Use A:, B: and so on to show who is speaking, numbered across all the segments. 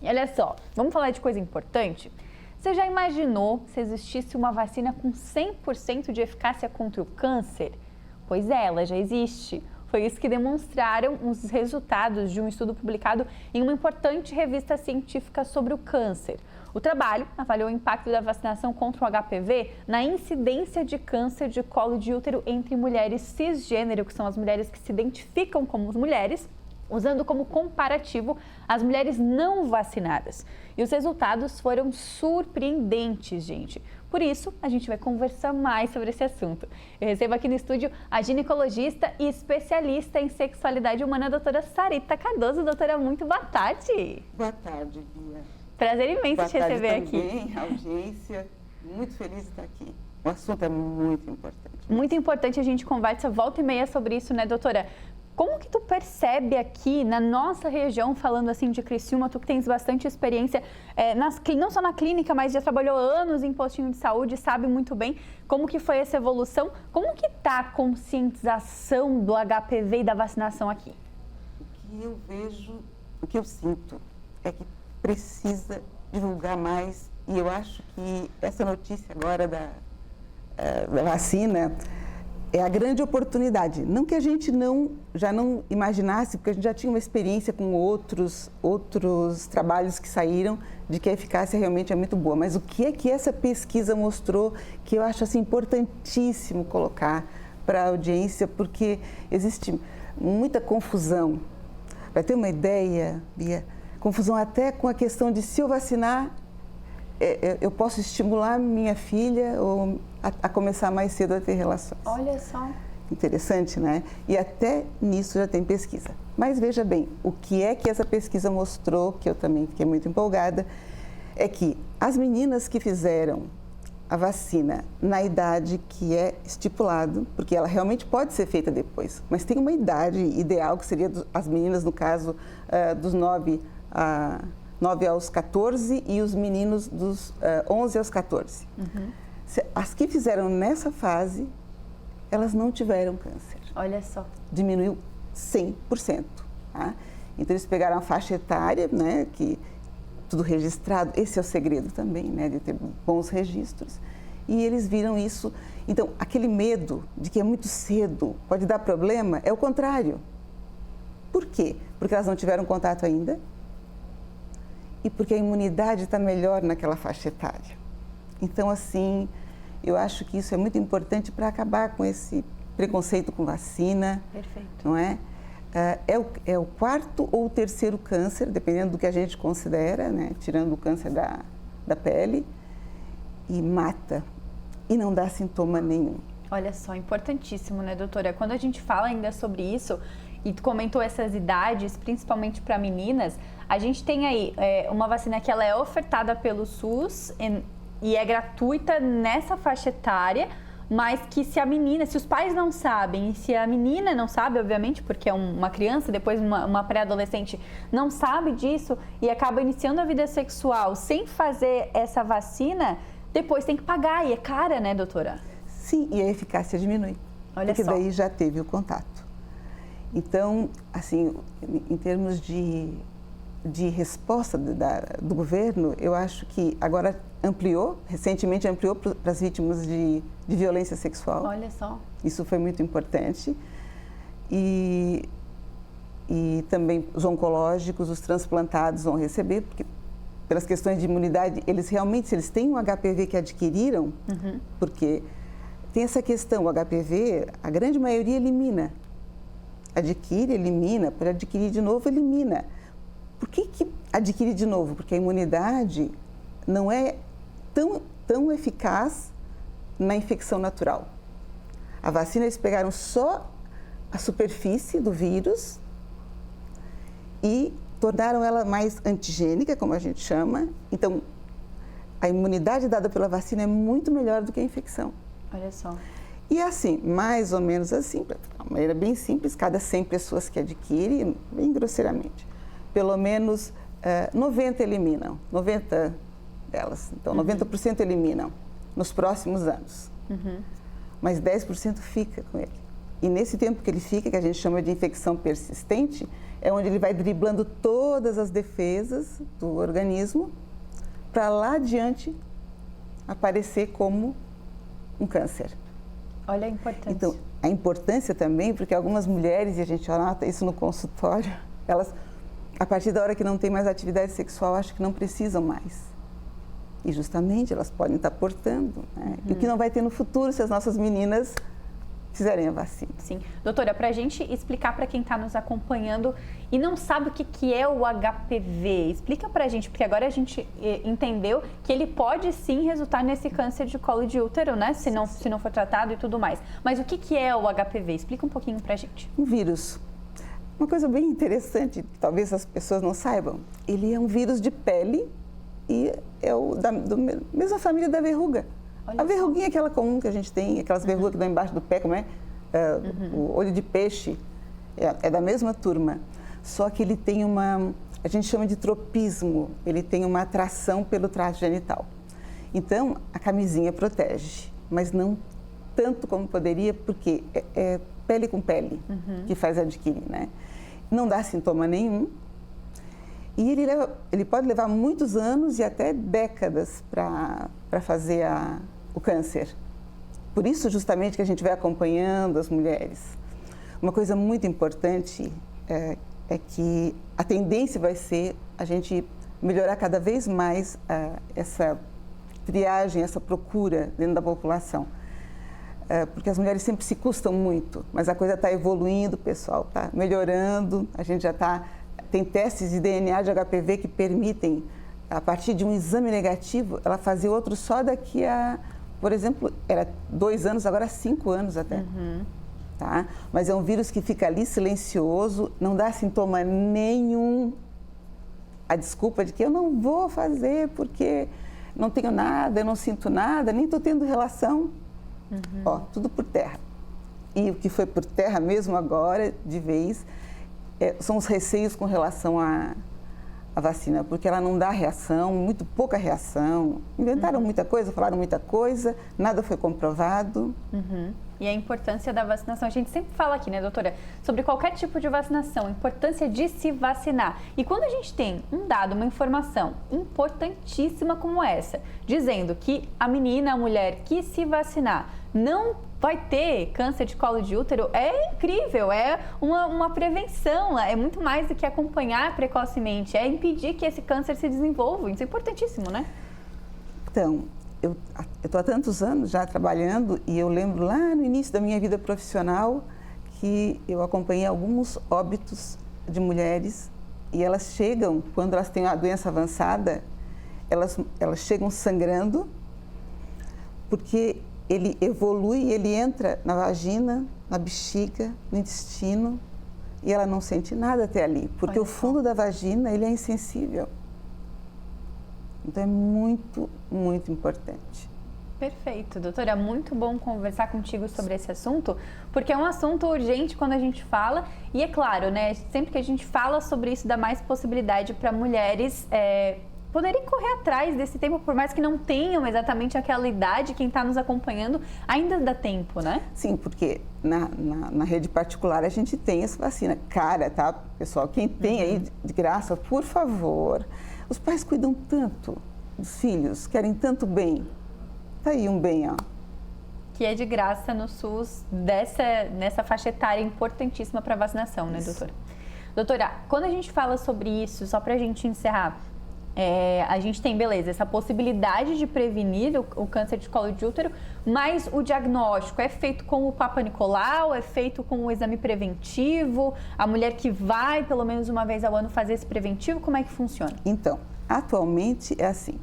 A: E olha só, vamos falar de coisa importante? Você já imaginou se existisse uma vacina com 100% de eficácia contra o câncer? Pois é, ela já existe. Foi isso que demonstraram os resultados de um estudo publicado em uma importante revista científica sobre o câncer. O trabalho avaliou o impacto da vacinação contra o HPV na incidência de câncer de colo de útero entre mulheres cisgênero, que são as mulheres que se identificam como mulheres, usando como comparativo as mulheres não vacinadas. E os resultados foram surpreendentes, gente. Por isso, a gente vai conversar mais sobre esse assunto. Eu recebo aqui no estúdio a ginecologista e especialista em sexualidade humana, a doutora Sarita Cardoso. Doutora, muito boa tarde.
B: Boa tarde, Bia.
A: Prazer imenso te receber aqui.
B: Boa tarde também, audiência. Muito feliz de estar aqui. O assunto é muito importante.
A: Muito importante, a gente conversa volta e meia sobre isso, né, doutora? Como que tu percebe aqui na nossa região, falando assim de Criciúma, tu que tens bastante experiência, não só na clínica, mas já trabalhou anos em postinho de saúde, sabe muito bem como que foi essa evolução, como que está a conscientização do HPV e da vacinação aqui?
B: O que eu vejo, o que eu sinto é que precisa divulgar mais e eu acho que essa notícia agora da vacina é a grande oportunidade. Não que a gente já não imaginasse, porque a gente já tinha uma experiência com outros trabalhos que saíram de que a eficácia realmente é muito boa. Mas o que é que essa pesquisa mostrou que eu acho assim, importantíssimo colocar para a audiência, porque existe muita confusão. Para ter uma ideia, Bia, confusão até com a questão de se eu vacinar, eu posso estimular minha filha ou a começar mais cedo a ter relações.
A: Olha só.
B: Interessante, né? E até nisso já tem pesquisa. Mas veja bem, o que é que essa pesquisa mostrou, que eu também fiquei muito empolgada, é que as meninas que fizeram a vacina na idade que é estipulado, porque ela realmente pode ser feita depois, mas tem uma idade ideal, que seria as meninas, no caso, dos 9 aos 14 e os meninos dos 11 aos 14. Uhum. As que fizeram nessa fase, elas não tiveram câncer.
A: Olha só.
B: Diminuiu 100%. Tá? Então, eles pegaram a faixa etária, né, que tudo registrado, esse é o segredo também, né, de ter bons registros, e eles viram isso. Então, aquele medo de que é muito cedo, pode dar problema, é o contrário. Por quê? Porque elas não tiveram contato ainda, e porque a imunidade está melhor naquela faixa etária. Então, assim, eu acho que isso é muito importante para acabar com esse preconceito com vacina.
A: Perfeito.
B: Não é? É o quarto ou o terceiro câncer, dependendo do que a gente considera, né? Tirando o câncer da pele, e mata, e não dá sintoma nenhum.
A: Olha só, importantíssimo, né, doutora? Quando a gente fala ainda sobre isso, e tu comentou essas idades, principalmente para meninas, a gente tem aí uma vacina que ela é ofertada pelo SUS e é gratuita nessa faixa etária, mas que se os pais não sabem, e se a menina não sabe, obviamente, porque é uma criança, depois uma pré-adolescente, não sabe disso e acaba iniciando a vida sexual sem fazer essa vacina, depois tem que pagar, e é cara, né, doutora?
B: Sim, e a eficácia diminui.
A: Olha
B: porque
A: só.
B: Daí já teve o contato. Então, assim, em termos de resposta do governo, eu acho que agora recentemente ampliou para as vítimas de violência sexual.
A: Olha só.
B: Isso foi muito importante. E também os oncológicos, os transplantados vão receber, porque pelas questões de imunidade, eles realmente, se eles têm um HPV que adquiriram, porque tem essa questão, o HPV, a grande maioria elimina. Adquire, elimina, para adquirir de novo, elimina. Por que adquire de novo? Porque a imunidade não é tão eficaz na infecção natural. A vacina, eles pegaram só a superfície do vírus e tornaram ela mais antigênica, como a gente chama. Então, a imunidade dada pela vacina é muito melhor do que a infecção.
A: Olha só.
B: E assim, mais ou menos assim, de uma maneira bem simples, cada 100 pessoas que adquirem, bem grosseiramente, pelo menos 90 eliminam, 90 delas. Então, 90% eliminam nos próximos anos. Mas 10% fica com ele. E nesse tempo que ele fica, que a gente chama de infecção persistente, é onde ele vai driblando todas as defesas do organismo para lá adiante aparecer como um câncer.
A: Olha a importância.
B: Então, a importância também, porque algumas mulheres, e a gente nota isso no consultório, elas, a partir da hora que não tem mais atividade sexual, acham que não precisam mais. E justamente elas podem estar portando, né? E o que não vai ter no futuro se as nossas meninas fizerem a vacina.
A: Sim. Doutora, para a gente explicar para quem está nos acompanhando e não sabe o que é o HPV, explica para a gente, porque agora a gente entendeu que ele pode sim resultar nesse câncer de colo de útero, né? Se não for tratado e tudo mais. Mas o que é o HPV? Explica um pouquinho para a gente.
B: Um vírus. Uma coisa bem interessante, talvez as pessoas não saibam, ele é um vírus de pele e é da mesma família da verruga.
A: Olha
B: a verruguinha é aquela comum que a gente tem, aquelas verrugas que dão embaixo do pé, como é? O olho de peixe, é da mesma turma. Só que ele tem a gente chama de tropismo, ele tem uma atração pelo trato genital. Então, a camisinha protege, mas não tanto como poderia, porque é pele com pele que faz adquirir, né? Não dá sintoma nenhum. E ele pode levar muitos anos e até décadas para fazer o câncer. Por isso, justamente, que a gente vai acompanhando as mulheres. Uma coisa muito importante é que a tendência vai ser a gente melhorar cada vez mais essa triagem, essa procura dentro da população. Porque as mulheres sempre se custam muito, mas a coisa está evoluindo, pessoal, está melhorando, a gente já tem testes de DNA de HPV que permitem, a partir de um exame negativo, ela fazer outro só daqui a, por exemplo, era 2 anos, agora 5 anos até. Tá? Mas é um vírus que fica ali silencioso, não dá sintoma nenhum. A desculpa de que eu não vou fazer porque não tenho nada, eu não sinto nada, nem estou tendo relação. Ó, tudo por terra. E o que foi por terra mesmo agora, de vez, são os receios com relação à vacina, porque ela não dá reação, muito pouca reação. Inventaram muita coisa, falaram muita coisa, nada foi comprovado.
A: E a importância da vacinação, a gente sempre fala aqui, né, doutora, sobre qualquer tipo de vacinação, a importância de se vacinar. E quando a gente tem um dado, uma informação importantíssima como essa, dizendo que a menina, a mulher que se vacinar não vai ter câncer de colo de útero, é incrível, é uma prevenção, é muito mais do que acompanhar precocemente, é impedir que esse câncer se desenvolva, isso é importantíssimo, né?
B: Então, eu estou há tantos anos já trabalhando e eu lembro lá no início da minha vida profissional que eu acompanhei alguns óbitos de mulheres e elas chegam, quando elas têm a doença avançada, elas chegam sangrando porque ele evolui, ele entra na vagina, na bexiga, no intestino e ela não sente nada até ali, porque o fundo da vagina ele é insensível. Então, é muito, muito importante.
A: Perfeito, doutora. Muito bom conversar contigo sobre esse assunto, porque é um assunto urgente quando a gente fala. E é claro, né? Sempre que a gente fala sobre isso, dá mais possibilidade para mulheres poderem correr atrás desse tempo, por mais que não tenham exatamente aquela idade. Quem está nos acompanhando ainda dá tempo, né?
B: Sim, porque na rede particular a gente tem essa vacina cara, tá, pessoal? Quem tem aí de graça, por favor. Os pais cuidam tanto dos filhos, querem tanto bem. Tá aí um bem, ó.
A: Que é de graça no SUS, nessa faixa etária importantíssima para vacinação, né, doutora? Doutora, quando a gente fala sobre isso, só para a gente encerrar, a gente tem, beleza, essa possibilidade de prevenir o câncer de colo de útero, mas o diagnóstico é feito com o Papa Nicolau, é feito com o exame preventivo, a mulher que vai pelo menos uma vez ao ano fazer esse preventivo, como é que funciona?
B: Então, atualmente é assim,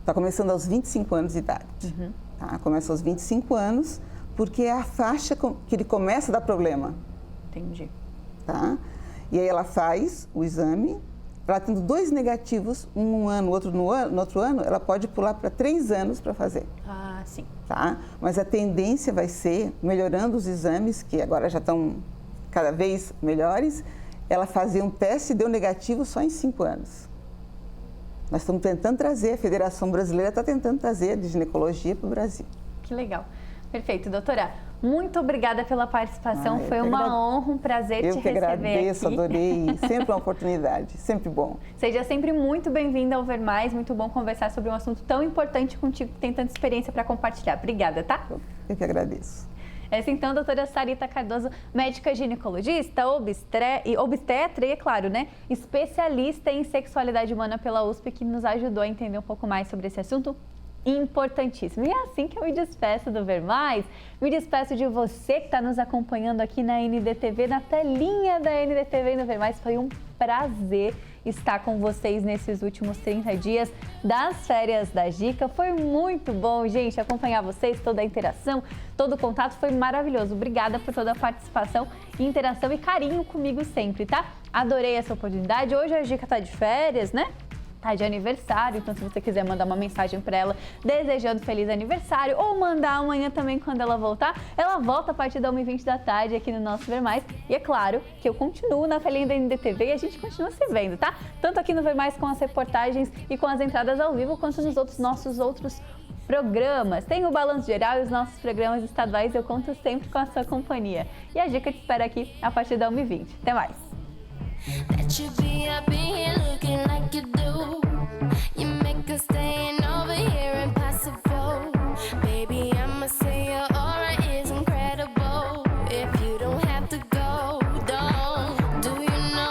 B: está começando aos 25 anos de idade, tá? Começa aos 25 anos, porque é a faixa que ele começa a dar problema.
A: Entendi.
B: Tá? E aí ela faz o exame. Ela tendo 2 negativos, um ano, outro no outro ano, ela pode pular para 3 anos para fazer.
A: Ah, sim.
B: Tá? Mas a tendência vai ser, melhorando os exames, que agora já estão cada vez melhores, ela fazer um teste e deu negativo só em 5 anos. Nós estamos tentando trazer, a Federação Brasileira está tentando trazer a de ginecologia para o Brasil.
A: Que legal. Perfeito, doutora. Muito obrigada pela participação, foi uma honra, um prazer te receber aqui.
B: Eu que agradeço, adorei, sempre uma oportunidade, sempre bom.
A: Seja sempre muito bem-vinda ao Ver Mais, muito bom conversar sobre um assunto tão importante contigo, que tem tanta experiência para compartilhar. Obrigada, tá?
B: Eu que agradeço.
A: Essa então, a doutora Sarita Cardoso, médica ginecologista, obstetra e, é claro, né, especialista em sexualidade humana pela USP, que nos ajudou a entender um pouco mais sobre esse assunto importantíssimo. E é assim que eu me despeço do Ver Mais, me despeço de você que está nos acompanhando aqui na NDTV, na telinha da NDTV e no Ver Mais. Foi um prazer estar com vocês nesses últimos 30 dias das férias da Gica. Foi muito bom, gente, acompanhar vocês, toda a interação, todo o contato foi maravilhoso. Obrigada por toda a participação, interação e carinho comigo sempre, tá? Adorei essa oportunidade. Hoje a Gica tá de férias, né? Tá de aniversário, então se você quiser mandar uma mensagem para ela desejando feliz aniversário ou mandar amanhã também quando ela voltar, ela volta a partir da 1h20 da tarde aqui no nosso Ver Mais. E é claro que eu continuo na telinha da NDTV e a gente continua se vendo, tá? Tanto aqui no Ver Mais com as reportagens e com as entradas ao vivo, quanto nos nossos outros programas. Tem o Balanço Geral e os nossos programas estaduais, eu conto sempre com a sua companhia. E a Gica te espera aqui a partir da 1h20. Até mais!